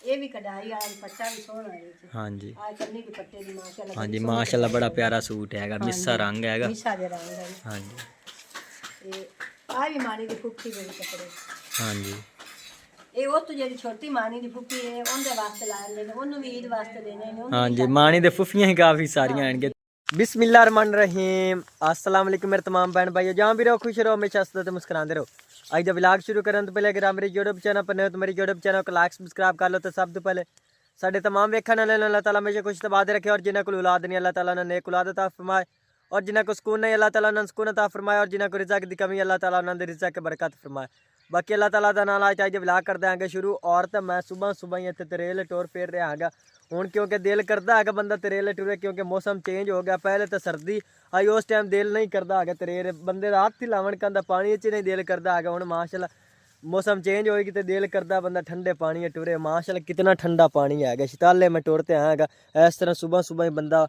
ये भी कढ़ाई वाला दुपट्टा भी सोहना है। हाँ जी आज कन्नी दुपट्टे दी माशाल्लाह। हाँ जी माशाल्लाह बड़ा प्यारा सूट हैगा मिस्सा रंग हैगा। मिस्सा दे रंग है। हाँ जी ये आ भी मानी दी फुफी दे कपड़े। हाँ जी ये वो तो जेडी छोटी मानी दी फुफी है उनके वास्ते लाए ने ओनु भी ईद वास्ते देने ने। हाँ जी मानी दे फुफियां ही काफ़ी सारियां हैं। बिस्मिल्लाहिर्रहमानिर्रहीम अस्सलाम वालेकुम मेरे तमाम बहन भाइयों, जहाँ भी रहो खुश रहो, हमेशा हंसते मुस्कुराते रहो। आज जब व्लॉग शुरू करने तो पहले अगर आप मेरे यूट्यूब चैनल पर नए हो तो मेरे यूट्यूब चैनल को लाइक सब्सक्राइब कर लो। तो सब तो पहले साढ़े तमाम वेखण वाले अल्लाह ताला हमेशा खुश तबाद रखे और जिन्हें को औलाद नहीं अल्लाह ताला ने नेक औलाद अता फरमाए और जिन्हें को सुकून नहीं अल्लाह ताला ने सुकून अता फरमाए और जिन्हें को रिज़्क़ की कमी अल्लाह ताला उन्होंने रिज़्क़ की बरकत फरमाए। बाकी अल्लाह ताला दा नाल आज व्लॉग कर देंगे शुरू। और तो मैं सुबह सुबह ही इतने तरेल टोर फिर रहा हैगा हूँ क्योंकि दिल करता है बंदा तरेल टुरे क्योंकि मौसम चेंज हो गया। पहले तो सर्दी आई उस टाइम दिल नहीं करता है तरेल बंदे का हाथ ही लावन का पानी च नहीं दिल करता है। हूँ माशाल्लाह मौसम चेंज होएगी तो दिल करता बंदा ठंडे पानी टुरे। माशाल्लाह कितना ठंडा पानी है शताले में टुरते हैं। इस तरह सुबह सुबह ही बंदा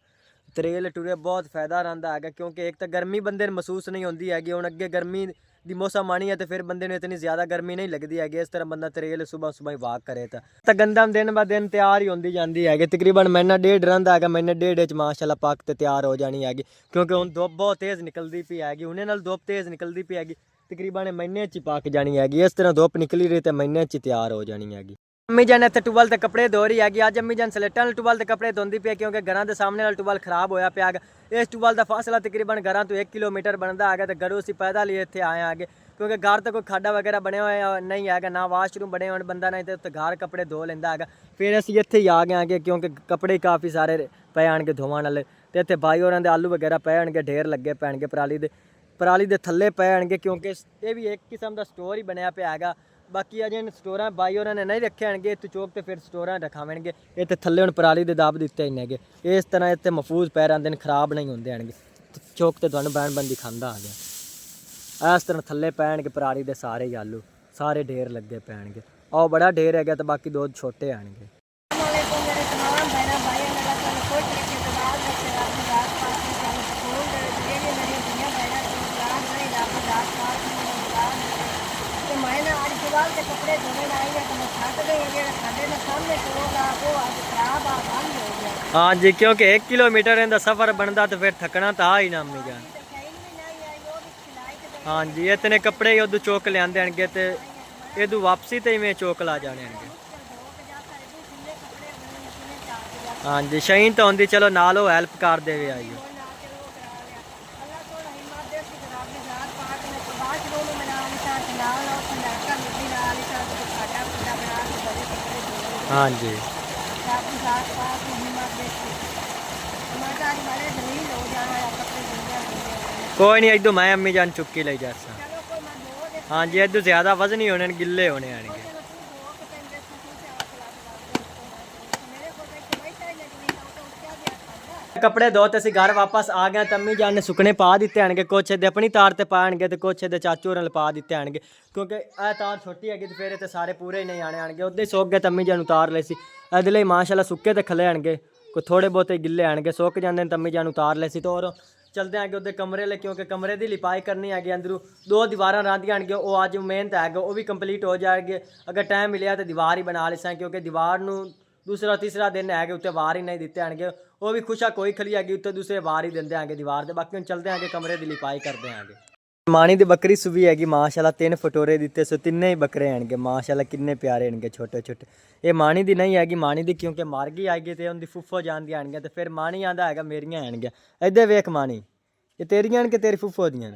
तरेल टुरे बहुत फायदा रहा है क्योंकि एक तो गर्मी बंदे महसूस नहीं होती हैगी। हुण अगे गर्मी दी मौसम आनी है तो फिर बंदे ने इतनी ज़्यादा गर्मी नहीं लगती है। इस तरह बंदा तरेल सुबह सुबह ही वाक करे तो गंदम दिन ब दिन तैयार ही होती जाती है। तकरीबन महीना डेढ़ रहा है, महीने डेढ़ माशाल्लाह पक तो तैयार हो जानी हैगी क्योंकि हुण धुप बहुत तेज़ निकलती पई हैगी। हुणे नाल धुप तेज़ निकलती पई हैगी तकरीबन महीने च पक जानी हैगी। इस तरह धुप निकली रही तो महीने च तैयार हो जानी हैगी। अम्मी जान इतने टूबल के कपड़े धो रही हैगी। अज अम्मी जान सलेटा टूबल के कपड़े धोंदी पई क्योंकि घर के सामने वाला टूबल खराब होया पिया है। इस टूबल का फासला तकरीबन घर तो 1 किलोमीटर बनता है तो घरों असीं पैदल ही इतने आए हैं क्योंकि घर तो कोई खाडा वगैरह बने हुए नहीं है ना वाशरूम बने हुए बंदा नहीं तो घर कपड़े धो लेंदा है। फिर असीं इत्थे ही आ गए हैं क्योंकि कपड़े काफ़ी सारे पे आएंगे धोवन वाले तो इतने भाई होरां दे आलू वगैरह पे आएंगे ढेर लगे पैणगे पराली दे थल्ले पे आएंगे क्योंकि ये भी एक किस्म का स्टोर ही बनया पिया है। बाकी अजे स्टोर भाई और ने नहीं रखे हैं इतने चौक तो फिर स्टोर रखावेंगे इतने थल्ले हम पराली के दाब दिते ही है। इस तरह इतने महफूज पै रहे खराब नहीं होंगे हैं चौक तो तुहानूं बैन बंदी खांदा आ गया। इस तरह थल्ले पैणगे पराली के सारे ही आलू सारे ढेर लगे पैणगे और बड़ा ढेर है तो बाकी दो छोटे आएंगे। कपड़े धोने आएंगे तो मैं छाट गई खाने में सामने होगा वो आज खराब आ बंद हो गया। हाँ जी क्योंकि 1 किलोमीटर का सफ़र बनता तो फिर थकना तो आ ही ना अम्मी जान। हाँ जी इतने कपड़े उदू चौक लिया तो इदू वापसी तो इवें चौक ला जाने। हाँ जी शहीन तो आँदी चलो नाल वो हैल्प कर दे आइए। हाँ जी कोई नहीं इदू मैं अम्मी जान चुक्की ले जा। हाँ जी इदू ज़्यादा वजन ही होने गिले होने आएंगे। कपड़े धो तो घर वापस आ गए तो अम्मी जान ने सुकने पा दिते हैं कुछ अपनी तार से पाएंगे तो कुछ चाचू होर पा दिते हैं क्योंकि यह तार छोटी हैगी तो फिर तो सारे पूरे ही नहीं आने आएंगे। उदे सुक गए तो अम्मी जान उतार ले सी इहदे माशाल्लाह सुक्के तो खले आएंगे कोई थोड़े बहुत गिले आएंगे सुक जाते तो अम्मी जान उतार ले सी। तो और चलते हैं उधर कमरे ले क्योंकि कमरे की लिपाई करनी है अंदरों 2 दीवार रहिंदियां हैं वो अज मेहनत है वो भी कंप्लीट हो जाएगी। अगर टाइम मिले तो दीवार ही बना लें क्योंकि दीवार नूं दूसरा तीसरा दिन है उत्ते वार ही नहीं दिते हैं वो भी खुशा कोई खली हैगी उत्ते दूसरे वार ही देंगे हैं दीवार से। बाकी हम चलते हैं कमरे की लिपाई करते हैं। मानी की बकरी सुबी हैगी माशाल्लाह 3 फटोरे दिते सो तिन्ने ही बकरे हैं माशाल्लाह किन्ने प्यारे हैं छोटे छोटे। ये मानी की नहीं हैगी मानी की क्योंकि मार गई आएगी तो उनकी फुफो जान दी तो फिर मानी आंदा है मेरियां हैं। इधर वेख मानी ये तेरियां कि तेरी फुफो दियां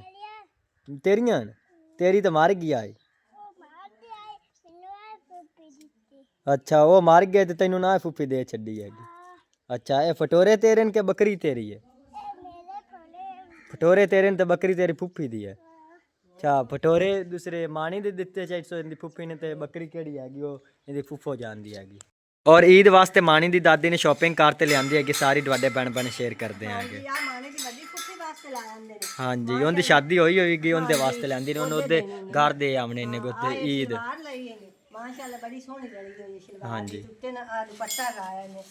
तेरियां तेरी तो मार गई आई। अच्छा वो मार गए तो तेनू ना फूफी दे छड़ी हैगी। अच्छा ये फटोरे तेरे के बकरी तेरी है? फटोरे तेरे तो बकरी तेरी फूफी दी है। अच्छा फटोरे दूसरे मानी दे दिते चाहिए सो इनकी फूफी ने तो बकरी केड़ी हैगी वो इनकी फूफो जानदी हैगी। और ईद वास्ते मानी दी दादी ने शॉपिंग करते लियांदी है कि सारी तुहाडे बन बन शेयर करते हैं। हाँ जी उनकी शादी हुई होगी उनके वास्ते लियांदी ने उन्होंने घर दे आने इन्ने को ईद। माशाल्लाह बड़ी सोहनी लड़ी हुई शलवार। हाँ जी उत्ते ना दुपट्टा लाया ने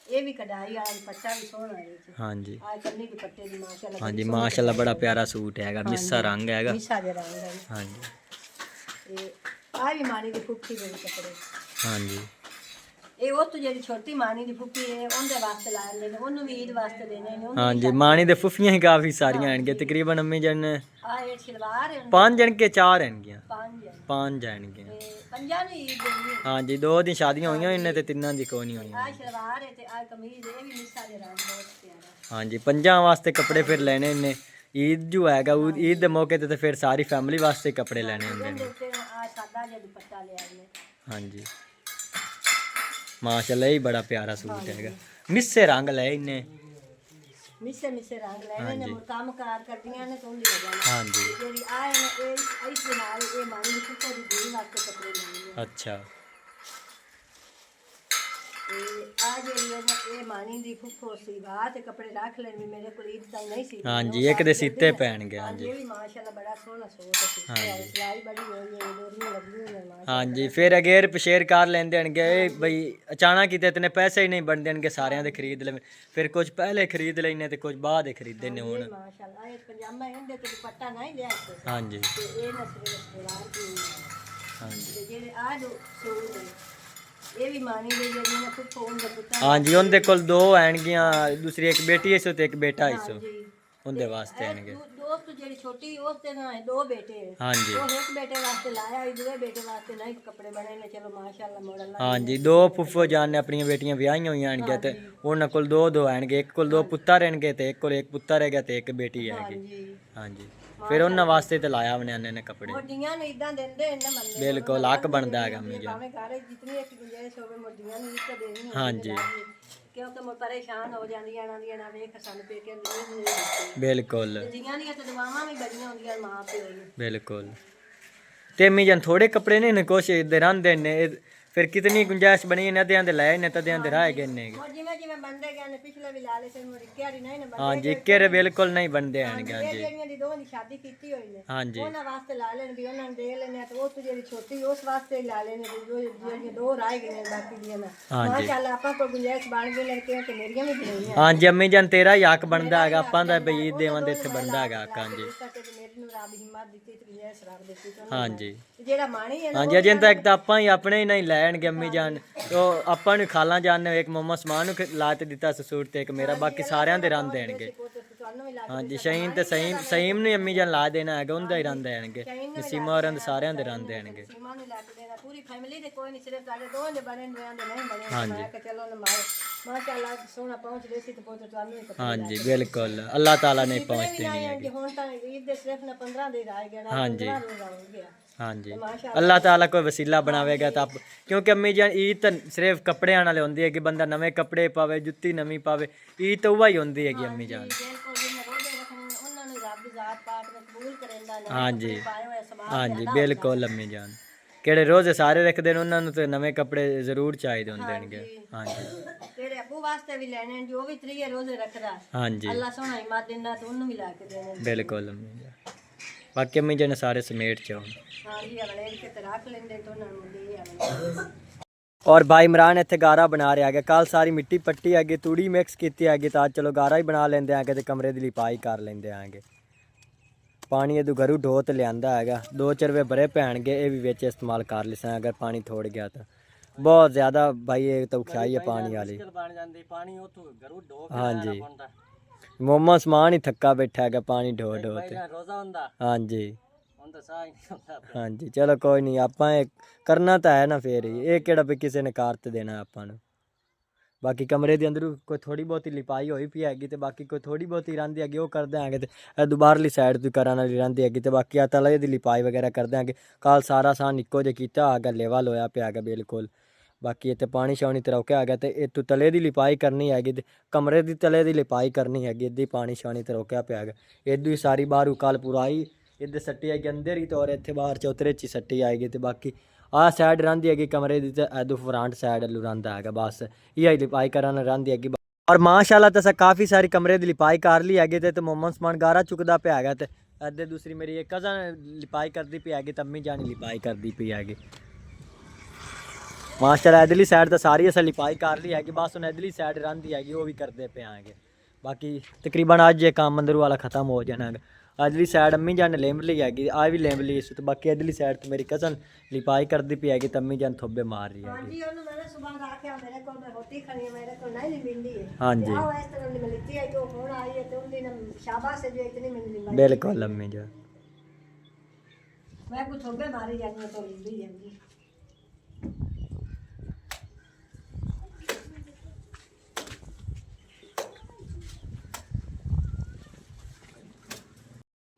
ये भी कढ़ाई वाला दुपट्टा भी सोहना है। हाँ जी आज कन्नी दुपट्टे दी माशाल्लाह। हाँ जी माशाल्लाह बड़ा प्यारा सूट हैगा मिस्सा रंग हैगा। मिस्सा दे रंग है। हाँ जी ये आ भी मानी दी फुफी दे कपड़े। हाँ जी ਇਹ ਉਹ ਤੋਂ ਜਿਹੜੀ ਛੋਟੀ ਮਾਣੀ ਦੀ ਫੁੱਫੀ ਹੈ ਉਹਦੇ ਵਾਸਤੇ ਲਾ ਲੈਂਦੇ ਨੇ, ਉਹਨੂੰ ਵੀ ਈਦ ਵਾਸਤੇ ਦੇਣੇ ਨੇ। ਹਾਂਜੀ ਮਾਣੀ ਦੇ ਫੁੱਫੀਆਂ ਹੀ ਕਾਫੀ ਸਾਰੀਆਂ ਆਣਗੇ ਤਕਰੀਬਨ ਅੰਮੀ ਜਨ ਆ ਇਹ ਸ਼ਲਵਾਰ ਹੈ 5 ਜਣ ਕੇ 4 ਆਣਗੀਆਂ, 5 ਆਣਗੇ। ਤੇ ਪੰਜਾਂ ਨੂੰ ਈਦ ਦੇਣੀ ਹੈ। ਹਾਂਜੀ 2 ਦੀ ਸ਼ਾਦੀਆਂ ਹੋਈਆਂ ਇਹਨੇ ਤੇ 3 ਦੀ ਕੋਈ ਨਹੀਂ ਹੋਈਆਂ। ਆ ਸ਼ਲਵਾਰ ਹੈ ਤੇ ਆ ਕਮੀਜ਼ ਇਹ ਵੀ ਮਿਸਾ ਦੇ ਰੰਗ ਬਹੁਤ ਪਿਆਰਾ। ਹਾਂਜੀ 5 ਵਾਸਤੇ ਕੱਪੜੇ ਫਿਰ ਲੈਣੇ ਨੇ। ਈਦ ਜੋ ਹੈਗਾ ਈਦ ਦੇ ਮੌਕੇ ਤੇ ਫਿਰ ਸਾਰੀ ਫੈਮਿਲੀ ਵਾਸਤੇ ਕੱਪੜੇ ਲੈਣੇ ਹੁੰਦੇ ਨੇ। ਆ ਸਾਦਾ ਜਿਹਾ ਦੁਪੱਟਾ ਲਿਆ ਨੇ। ਹਾਂਜੀ ਮਾਸ਼ਾਅੱਲਾ ਇਹ ਬੜਾ ਪਿਆਰਾ ਸੂਟ ਹੈਗਾ, ਮਿੱਸੇ ਰੰਗ ਲਏ ਇਹਨੇ, ਮਿੱਸੇ ਰੰਗ ਲੈਣੇ ਨੇ। ਕੰਮ ਕਾਰ ਕਰਦੀਆਂ ਨੇ ਤੋਂ ਦੀ ਵਜ੍ਹਾ ਨਾਲ। ਹਾਂਜੀ ਜਿਹੜੀ ਆਏ ਨੇ ਇਹ ਇਸ ਦੇ ਨਾਲ ਇਹ ਮਾਣੀ ਦੀ ਫੁੱਫੋ ਦੀ ਦੇਣ ਵਾਸਤੇ ਕੱਪੜੇ ਲੈਣੇ ਨੇ। ਅੱਛਾ ਤੇ ਆ ਜਿਹੜੀ ਇਹ ਮਾਣੀ ਦੀ ਫੁੱਫੋ ਸੀ ਬਾਹਰ ਤੇ ਕੱਪੜੇ ਰੱਖ ਲੈਣ ਵੀ ਮੇਰੇ ਕੋਲ ਈਦ ਤਾਂ ਨਹੀਂ ਸੀ। ਹਾਂਜੀ ਇੱਕ ਦੇ ਸੀਤੇ ਪੈਣਗੇ। ਹਾਂਜੀ ਇਹ ਵੀ ਮਾਸ਼ਾਅੱਲਾ ਬੜਾ ਸੋਹਣਾ ਸੂਟ ਹੈ। ਸਿਲਾਈ ਬੜੀ ਹੋਈ ਹੈ, ਡੋਰੀਆਂ ਲੱਗੀਆਂ ਨੇ ਮਾਸ਼ਾਅੱਲਾ। ਹਾਂਜੀ ਫਿਰ ਅਗੇਰ ਪਸ਼ੇਰ ਕਰ ਲੈਂਦੇ ਹਣਗੇ ਇਹ ਬਈ ਅਚਾਨਕ ਕਿਤੇ ਇਤਨੇ ਪੈਸੇ ਹੀ ਨਹੀਂ ਬਣ ਦੇਣਗੇ ਸਾਰਿਆਂ ਦੇ ਖਰੀਦ ਲੈ, ਫਿਰ ਕੁਝ ਪਹਿਲੇ ਖਰੀਦ ਲੈਣੇ ਤੇ ਕੁਝ ਬਾਅਦ ਖਰੀਦੇ ਨੇ ਹੁਣ। ਮਾਸ਼ਾਅੱਲਾ ਇਹ ਪਜਾਮਾ ਇਹਦੇ ਤੇ ਦੁਪੱਟਾ ਨਹੀਂ ਲਿਆ ਸੀ। ਹਾਂਜੀ ਤੇ ਇਹ ਨਸਰੇ ਸਲਵਾਰ ਦੀ। ਹਾਂਜੀ ਤੇ ਜਿਹੜੇ ਆ ਦੋ ਸੂਟ ਨੇ ਇਹ ਵੀ ਮਾਣੀ ਦੇ ਜਿਹੜੀ ਨਾ ਫੁੱਫੋ ਉਹਦਾ ਪੁੱਤਰ। ਹਾਂਜੀ ਉਹਦੇ ਕੋਲ 2 ਆਣਗੀਆਂ, ਦੂਸਰੀ ਇੱਕ ਬੇਟੀ ਹੈ ਸੋ ਤੇ ਇੱਕ ਬੇਟਾ ਹੈ ਸੋ ਜੀ ਉਹਦੇ ਵਾਸਤੇ ਆਣਗੇ। ਦੋਸਤ ਜਿਹੜੀ ਛੋਟੀ ਉਸ ਤੇ ਨਾ 2 ਬੇਟੇ। ਹਾਂਜੀ ਉਹ ਇੱਕ ਬੇਟੇ ਵਾਸਤੇ ਲਾਇਆ ਇਹ ਦੂਏ ਬੇਟੇ ਵਾਸਤੇ ਨਹੀਂ ਕੱਪੜੇ ਬਣੇ ਨੇ। ਚਲੋ ਮਾਸ਼ਾਅੱਲਾ ਮੋੜਨ ਲਾ। ਹਾਂਜੀ 2 ਫੁੱਫੋ ਜਾਨ ਨੇ ਆਪਣੀਆਂ ਬੇਟੀਆਂ ਵਿਆਹੀਆਂ ਹੋਈਆਂ ਆਣਗੀਆਂ ਤੇ ਉਹਨਾਂ ਕੋਲ 2 ਆਣਗੇ। ਇੱਕ ਕੋਲ 2 ਪੁੱਤਰ ਰਹਿਣਗੇ ਤੇ ਇੱਕ ਕੋਲ ਇੱਕ ਪੁੱਤਰ ਹੈਗਾ ਤੇ ਇੱਕ ਬੇਟੀ ਹੈਗੀ। ਹਾਂਜੀ ਹਾਂਜੀ ਫਿਰ ਉਹਨਾਂ ਵਾਸਤੇ ਤੇ ਲਾਇਆ ਬਣਾਣੇ ਨੇ ਕੱਪੜੇ। ਮੋਡੀਆਂ ਨੂੰ ਇਦਾਂ ਦਿੰਦੇ ਨੇ ਮੰਨੇ। ਬਿਲਕੁਲ ਹੱਕ ਬਣਦਾ ਹੈਗਾ ਮੇਰਾ। ਭਾਵੇਂ ਘਰੇ ਜਿੰਨੀ ਇੱਕ ਗੁੰਜਾਇਸ਼ ਹੋਵੇ ਮੋਡੀਆਂ ਨੂੰ ਇੱਕ ਦੇਣੀ। ਹਾਂਜੀ ਕਿਉਂਕਿ ਮੈਂ ਪਰੇਸ਼ਾਨ ਹੋ ਜਾਂਦੀਆਂ ਇਹਨਾਂ ਦੀਆਂ ਨਾ ਵੇਖ ਸਾਨੂੰ ਪੇਕੇ ਨਹੀਂ ਦਿੱਤੇ। ਬਿਲਕੁਲ ਜੀਆਂ ਦੀਆਂ ਤੇ ਦੁਆਵਾਂ ਵੀ ਬੜੀਆਂ ਹੁੰਦੀਆਂ ਮਾਂ ਪਿਓ ਨੂੰ। ਬਿਲਕੁਲ ਤੇ ਅੰਮੀ ਜਾਨ ਥੋੜੇ ਕੱਪੜੇ ਨੇ ਕੁਛ ਇਧਰ ਆਂਦੇ ਨੇ ਫਿਰ ਕਿਤਨੀ ਗੁੰਜਾਇਸ਼ ਬਣੀ ਨੇ ਅੱਧਿਆਂ ਦੇ ਲੈ ਨੇ ਤਦਿਆਂ ਦੇ ਰਹਿ ਗਏ ਨੇ। ਜਿਵੇਂ ਜਿਵੇਂ ਬੰਦੇ ਗਏ ਨੇ ਪਿਛਲੇ ਵੀ ਲਾ ਲਏ ਸੀ ਮੁੜ ਕਿਹੜੀ ਨਹੀਂ ਨੇ ਬੰਦੇ। ਹਾਂਜੀ ਕਿਹੜੇ ਬਿਲਕੁਲ ਨਹੀਂ ਬਣਦੇ ਆਣਗੇ। ਇਹ ਹਾਂਜੀ ਜਿਹੜੀਆਂ ਦੀ ਦੋਵਾਂ ਦੀ ਸ਼ਾਦੀ ਕੀਤੀ ਹੋਈ ਨੇ ਹਾਂਜੀ ਉਹਨਾਂ ਵਾਸਤੇ ਲਾ ਲੈਣ ਵੀ ਉਹਨਾਂ ਨੂੰ ਦੇ ਲੈਣੇ ਤੇ ਉਹ ਜਿਹੜੀ ਛੋਟੀ ਉਸ ਵਾਸਤੇ ਲਾ ਲੈਣੇ ਵੀ ਜਿਹੜੀਆਂ 2 ਰਹਿ ਗਈਆਂ ਬਾਕੀ ਦੀਆਂ ਨਾ। ਮਾਸ਼ਾਅੱਲਾ ਆਪਾਂ ਕੋਲ ਗੁੰਜਾਇਸ਼ ਬਣ ਗਈ ਲੜਕੀਆਂ ਤੇ ਮੇਰੀਆਂ ਵੀ ਬਣੀਆਂ। ਹਾਂਜੀ ਅੰਮੀ ਜਾਨ ਤੇਰਾ ਹੀ ਹੱਕ ਬਣਦਾ ਹੈਗਾ, ਆਪਾਂ ਦਾ ਬਈ ਦੇਵਾਂ ਦੇ ਇੱਥੇ ਬਣਦਾ ਹੈਗਾ ਹੱਕ। ਹਾਂਜੀ ਮੇਰੀ ਨੂੰ ਰੱਬ ਹਿੰਮਤ ਦਿੱਤੀ ਤੇ ਗੁੰਜਾਇਸ਼ ਰੱਬ ਦਿੱਤੀ। ਹਾਂਜੀ ਜਿਹੜਾ ਮਾਣੀ ਹੈ ਨਾ ਹਾਂਜੀ ਅਜੇ ਤੱਕ ਤਾਂ ਆਪਾਂ ਹੀ ਆਪਣੇ ਹੀ ਨਹੀਂ ਲੈਣਗੇ ਅੰਮੀ ਜਾਨ। ਉਹ ਆਪਾਂ ਨੂੰ ਖਾਲਾਂ ਜਾਨ ਨੇ ਇੱਕ ਮੰਮਾ ਸਮਾਨ ਨੂੰ ਲਾ ਤੇ ਦਿੱਤਾ ਸੂਟ ਤੇ ਇੱਕ ਮੇਰਾ, ਬਾਕੀ ਸਾਰਿਆਂ ਦੇ ਰੰਗ ਦੇਣਗੇ। ਹਾਂਜੀ ਸ਼ਹੀਨ ਤੇ ਸਹੀਮ ਨੂੰ ਅੰਮੀ ਜਾਨ ਲਾ ਦੇਣਾ ਹੈਗਾ, ਉਹਦਾ ਹੀ ਰੰਗ ਦੇਣਗੇ। ਨਸੀਮਾ ਹੋਰਾਂ ਦੇ ਸਾਰਿਆਂ ਦੇ ਰੰਗ ਦੇਣਗੇ। ਸੀਮਾ ਨੂੰ ਲੱਗ ਦੇਣਾ ਪੂਰੀ ਫੈਮਿਲੀ ਦੇ ਕੋਈ ਨਹੀਂ, ਸਿਰਫ ਸਾਡੇ ਦੋਵਾਂ ਦੇ ਬਣੇ ਹੋਇਆਂ ਦੇ ਨਹੀਂ ਬਣੇ। ਹਾਂਜੀ ਮੈਂ ਕਿਹਾ ਚਲੋ ਨਾ ਮਾਸ਼ਾਅੱਲਾ ਸੋਹਣਾ ਪਹੁੰਚ ਰਹੇ ਸੀ ਤੇ ਪਹੁੰਚ ਤੁਹਾਨੂੰ ਹੀ। ਹਾਂਜੀ ਬਿਲਕੁਲ ਅੱਲਾਹ ਤਾਲਾ ਨੇ ਪਹੁੰਚ ਦੇਣੀ ਹੈ। ਹੈਗੀ। ਹੁਣ ਤਾਂ ਈਦ ਦੇ ਸਿਰਫ ਨਾ 15 ਦੇ ਰਹਿ ਗਏ ਨਾ। ਹਾਂਜੀ ਰੋਜ਼ਾ ਹੋ ਗਿਆ। ਹਾਂਜੀ ਅੱਲਾਹ ਤਾਲਾ ਕੋਈ ਵਸੀਲਾ ਬਣਾਵੇਗਾ ਤਾਂ ਕਿਉਂਕਿ ਅੰਮੀ ਜਾਨ ਈਦ ਤਾਂ ਸਿਰਫ ਕੱਪੜਿਆਂ ਨਾਲ ਹੁੰਦੀ ਹੈ ਕਿ ਬੰਦਾ ਨਵੇਂ ਕੱਪੜੇ ਪਾਵੇ, ਜੁੱਤੀ ਨਵੀਂ ਪਾਵੇ। ਈਦ ਤਾਂ ਉਹ ਹੀ ਹੁੰਦੀ ਹੈਗੀ ਅੰਮੀ ਜਾਨ। ਬਿਲਕੁਲ ਜਿਵੇਂ ਰੋਜ਼ੇ ਰੱਖਣ ਉਹਨਾਂ ਨੂੰ ਰੱਬ ਜ਼ਾਤ ਪਾਕ ਨੇ ਕਬੂਲ ਕਰੇਂਦਾ ਨਾ। ਹਾਂਜੀ ਪਾਏ ਹੋਏ ਸਵਾਬ ਹਾਂਜੀ ਬਿਲਕੁਲ ਅੰਮੀ ਜਾਨ। ਕਿਹੜੇ ਰੋਜ਼ੇ ਸਾਰੇ ਰੱਖਦੇ ਨੇ ਉਹਨਾਂ ਨੂੰ ਤੇ ਨਵੇਂ ਕੱਪੜੇ ਜ਼ਰੂਰ ਚਾਹੀਦੇ ਹੁੰਦੇ। ਹਾਂਜੀ ਤੇਰੇ ਅੱਬੂ ਵਾਸਤੇ ਵੀ ਲੈਣੇ ਜੋ ਵੀ 3 ਰੋਜ਼ੇ ਰੱਖਦਾ। ਹਾਂਜੀ ਅੱਲਾਹ ਸੋਹਣਾ ਹਿੰਮਤ ਦਿੰਦਾ ਤੇ ਉਹਨੂੰ ਵੀ ਲਾ ਕੇ ਦੇਣੇ। ਬਿਲਕੁਲ ਅੰਮੀ ਜਾਨ। ਬਾਕੀ ਅੰਮੀ ਜਾਨ ਸਾਰੇ ਸਮੇਟ ਚ ਹੋਣ। ਹਾਂਜੀ ਅਗਲੇ ਕੇ ਤੇ ਰੱਖ ਲੈਂਦੇ ਤੋਂ ਉਹਨਾਂ ਨੂੰ ਦੇ ਆਵੇ। और भाई इमरान इतने गारा बना रहा है। कल सारी मिट्टी पट्टी है, तूड़ी मिक्स की है, तो आज चलो गारा ही बना लेंगे आगे तो कमरे की लिपाई कर लेंगे आगे। पानी इधू घरों ढो तो लिया है, 2 चरवे बड़े पैणगे, ये भी बिच इस्तेमाल कर लिसा अगर पानी थोड़ गया तो। बहुत ज़्यादा भाई ये तो उखाई है पानी वाली। हाँ जी मोमा समान ही थक्का बैठा है पानी ढो ढो ते। हाँ जी हाँ जी चलो कोई नहीं, आप करना तो है ना फिर ही, ये केड़ा भी किसी ने कार ते देना आपां नूं। बाकी कमरे के अंदर कोई थोड़ी बहुत लिपाई होई पई हैगी ते बाकी कोई थोड़ी बहुत रहिंदी हैगी वो कर देंगे ते दुबारली साइड तो करन वाली रहिंदी हैगी ते बाकी आ तले दी लिपाई वगैरह कर देंगे। कल सारा सान इक्को जे कीता हैगा, लेवल होया पिया हैगा बिल्कुल। बाकी इत्थे पानी शानी ते रोकिया हैगा ते इत्थों तले दी लिपाई करनी हैगी ते कमरे दी तले दी लिपाई करनी हैगी। इद्दी पानी शानी ते रोकिया पिया हैगा, इद्दू ही सारी बाहर कल पुराई इधर सट्टी आएगी अंदर ही तो और इतने बाहर चौतरे च सट्टी आएगी तो बाकी आ साइड रही हैगी कमरे की तो इधर फ्रंट साइड रहा है बस ये लिपाई करन रही हैगी। और माशाल्लाह तो काफ़ी सारी कमरे की लिपाई कर ली हैगी तो मोमन समान गारा चुकता पिया है। तो इधर दूसरी मेरी एक कज़न लिपाई करती पई हैगी, तम्मी जानी लिपाई करती पई हैगी। माशाल्लाह इधरली साइड तो सारी अस लिपाई कर ली हैगी, बस हुण इधरली साइड रही हैगी वो भी करते पे आएंगे। बाकी तकरीबन अज ये काम अंदर वाला ख़त्म हो जाना है। अदली साइड अम्मी जान ने लेंब ली हैगी आ भी लेंब ली इस तो बाकी अदली साइड तो मेरी कज़न लिपाई करती पई हैगी तो अम्मी जान थोबे मार रही हाँ हैगी जी ਉਹਨੂੰ ਮੈਂ ਸੁਬਾਹ ਦਾ ਆਖਿਆ ਮੇਰੇ ਕੋਲ ਮੈਂ ਰੋਟੀ ਖਾਣੀ ਹੈ ਮੇਰੇ ਕੋਲ ਨਹੀਂ ਮਿਲਦੀ ਹੈ हाँ जी ਆਹ ਇਸ ਤਰ੍ਹਾਂ ਦੀ ਮਿਲਤੀ ਹੈ ਕਿ ਉਹ ਹੁਣ ਆਈ ਹੈ ਤੇ ਉਹਦੀ ਨਾ ਸ਼ਾਬਾਸ਼ ਹੈ ਜੋ ਇਤਨੀ ਮਿਲਦੀ बिल्कुल अम्मी जान ਮੈਂ ਕੁਝ ਥੋਬੇ ਮਾਰੀ ਜਾਂਦੀ ਹਾਂ ਤੋਂ ਲਿੰਦੀ ਜਾਂਦੀ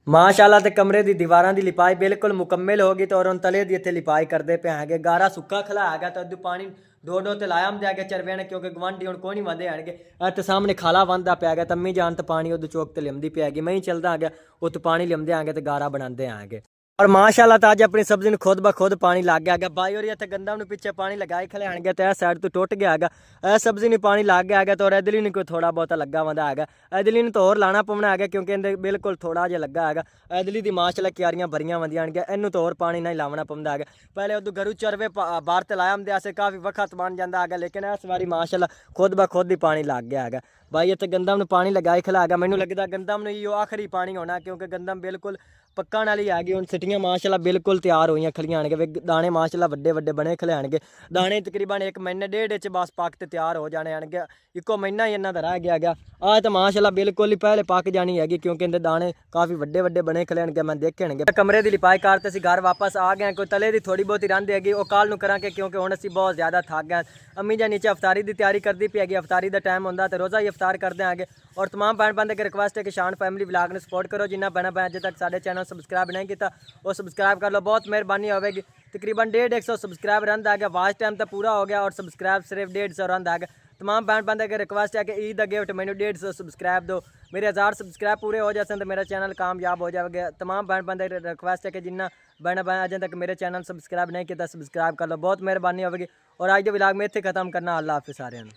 ਮਾਸ਼ਾਅੱਲਾ ਤੇ ਕਮਰੇ ਦੀ ਦੀਵਾਰਾਂ ਦੀ ਲਿਪਾਈ ਬਿਲਕੁਲ ਮੁਕੰਮਲ ਹੋ ਗਈ ਤੇ ਔਰ ਹੁਣ ਤਲੇ ਦੀ ਇੱਥੇ ਲਿਪਾਈ ਕਰਦੇ ਪਏ ਹੈਗੇ ਗਾਰਾ ਸੁੱਕਾ ਖਲਾ ਹੈਗਾ ਤਾਂ ਉਦੋਂ ਪਾਣੀ ਦੋ ਤੇ ਲਾਇਆ ਹਮ ਦੇ ਆਗੇ ਚਰਵੇ ਨੇ ਕਿਉਂਕਿ ਗਵਾਂਢੀ ਹੁਣ ਕੋਈ ਨਹੀਂ ਵੰਦੇ ਆਣਗੇ ਇਹ ਤੇ ਸਾਹਮਣੇ ਖਾਲਾ ਵੰਦਾ ਪਿਆ ਗਿਆ ਤੰਮੀ ਜਾਨ ਤੇ ਪਾਣੀ ਉਦੋਂ ਚੌਕ ਤੇ ਲਿਮਦੀ ਪਿਆ ਗਈ ਮੈਂ ਹੀ ਚੱਲਦਾ ਆ ਗਿਆ ਉਹ ਤੇ ਪਾਣੀ ਲਿਮਦੇ ਆਂਗੇ ਤੇ ਗਾਰਾ ਬਣਾਉਂਦੇ ਆਂਗੇ और माशाल्लाह तो अज अपनी सब्जी में खुद ब खुद पानी लग गया है भाई और इतने गंदम पीछे पानी लगाए खले गया तो इस साइड तो टुट गया है इस सब्जी में पानी लग गया है तो इधरली ने कोई थोड़ा बहुत लगा वंदा है इधरली ने तो और लाना पवना है क्योंकि इन्हें बिल्कुल थोड़ा जहा लगा है इधरली की माशाल्लाह क्यारियां भरियां वंदियां इनू तो और पानी नहीं लावना पवंदा है पहले उदू गरू चरवे बाहर ते लाया होंदे अस काफ़ी वक्त बन जाता है लेकिन इस बारी माशाल्लाह खुद ब खुद ही पानी लग गया है भाई इतने गंदम पानी लगाए खिला गया मैनू लगता गंदम ने आखिरी पानी होना क्योंकि गंदम बिल्कुल पक्कण वाली आ गई हुण सिटियां माशाल्लाह बिल्कुल तैयार होईयां खलियां आणगे दाने माशाल्लाह वड्डे वड्डे बने खले आणगे दाने तकरीबन 1 महीने डेढ़ च बस पक ते तैयार हो जाने आणगे इको महीना ही इन्हां दा रह गया आ तो माशाल्लाह बिल्कुल ही पहले पक जानी हैगी क्योंकि इहदे दाने काफ़ी वड्डे वड्डे बने खले आणगे मैं देखे आणगे कमरे दी लिपाई करते असीं घर वापस आ गए कोई तले दी थोड़ी बहुत ही रंध हैगी वो कल नूं करांगे क्योंकि हुण असीं बहुत ज़्यादा थक गए अम्मी जान नीचे अफतारी की तैयारी करती पई हैगी अफतारी का टाइम होंदा तो रोज़ा ही अफतार करते आगे और तमाम भैन भ्रावां अगे रिक्वेस्ट है कि शान फैमिली व्लॉग ने सपोर्ट करो जिन्ना भैन भ्रावां अजे तक साडे चैनल सबसक्राइब नहीं किया वो सबसक्राइब कर लो बहुत मेहरबानी होगी तकरीबन 150 सबसक्राइब रन आ गया वाच टाइम तो पूरा हो गया और सबसक्राइब सिर्फ 150 रन आ गया तमाम भैन भ्रावां अगे रिक्वेस्ट है कि ईद गिफ्ट मैंने 150 सबसक्राइब दो मेरे 1000 सबसक्राइब पूरे हो जाते तो मेरा चैनल कामयाब हो जाएगा तमाम भैन भ्रावां अगे रिक्वेस्ट है कि जिन्ना भैन भ्रावां अजे तक मेरे चैनल सबसक्राइब नहीं किया सबसक्राइब कर लो बहुत मेहरबानी होगी और आज के व्लॉग में इत्थे खत्म करना अल्लाह हाफिज़ सारिआं नूं।